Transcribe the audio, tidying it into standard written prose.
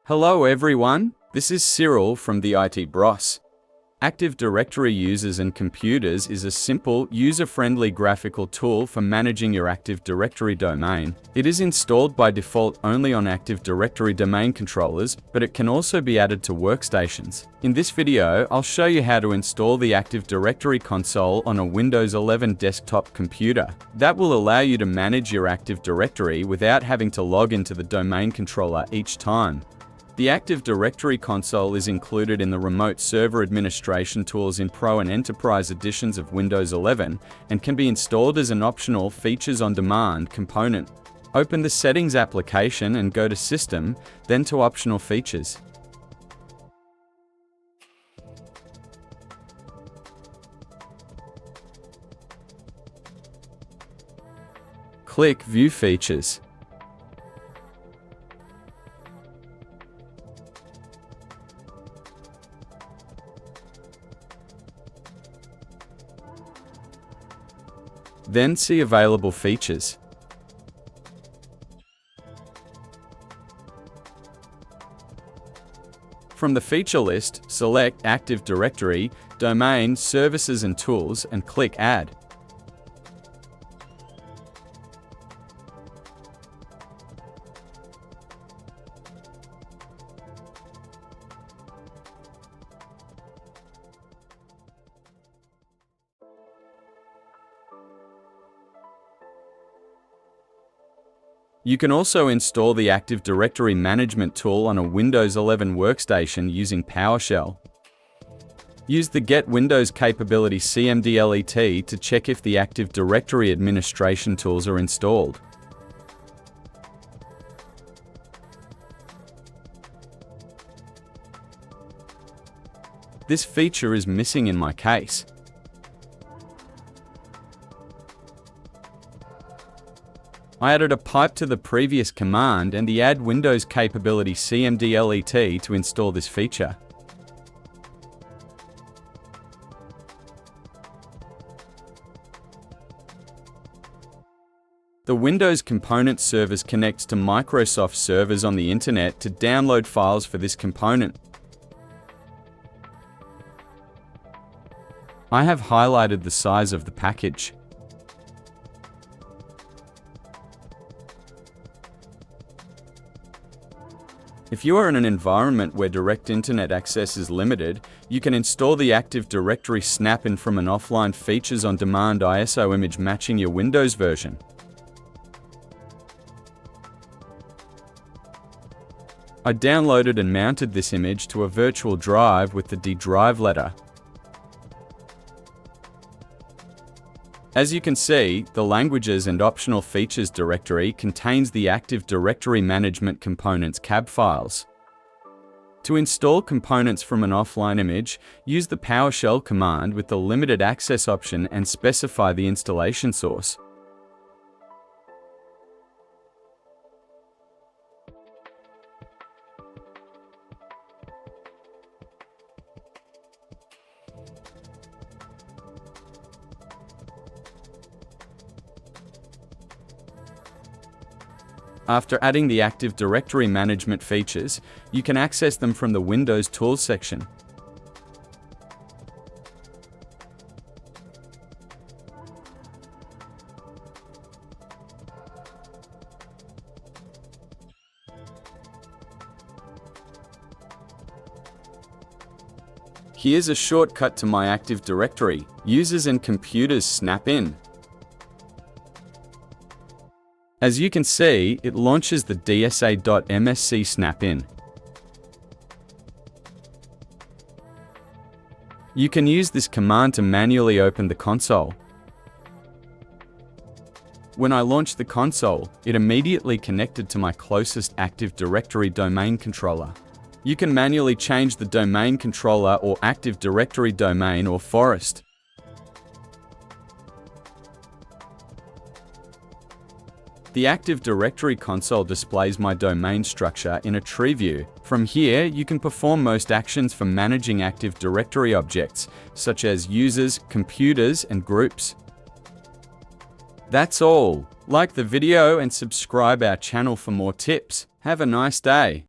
Hello everyone, this is Cyril from the IT Bros. Active Directory Users and Computers is a simple, user-friendly graphical tool for managing your Active Directory domain. It is installed by default only on Active Directory domain controllers, but it can also be added to workstations. In this video, I'll show you how to install the Active Directory console on a Windows 11 desktop computer. That will allow you to manage your Active Directory without having to log into the domain controller each time. The Active Directory console is included in the Remote Server Administration Tools in Pro and Enterprise editions of Windows 11 and can be installed as an optional Features on Demand component. Open the Settings application and go to System, then to Optional Features. Click View Features. Then see Available Features. From the feature list, select Active Directory, Domain, Services and Tools and click Add. You can also install the Active Directory Management tool on a Windows 11 workstation using PowerShell. Use the Get-WindowsCapability CMDLET to check if the Active Directory administration tools are installed. This feature is missing in my case. I added a pipe to the previous command and the Add-WindowsCapability CMDLET to install this feature. The Windows component servers connects to Microsoft servers on the internet to download files for this component. I have highlighted the size of the package. If you are in an environment where direct internet access is limited, you can install the Active Directory snap-in from an offline Features on Demand ISO image matching your Windows version. I downloaded and mounted this image to a virtual drive with the D drive letter. As you can see, the Languages and Optional Features directory contains the Active Directory Management Components cab files. To install components from an offline image, use the PowerShell command with the Limited Access option and specify the installation source. After adding the Active Directory Management features, you can access them from the Windows Tools section. Here's a shortcut to my Active Directory, Users and Computers snap-in. As you can see, it launches the dsa.msc snap-in. You can use this command to manually open the console. When I launched the console, it immediately connected to my closest Active Directory domain controller. You can manually change the domain controller or Active Directory domain or forest. The Active Directory console displays my domain structure in a tree view. From here, you can perform most actions for managing Active Directory objects, such as users, computers, and groups. That's all. Like the video and subscribe our channel for more tips. Have a nice day.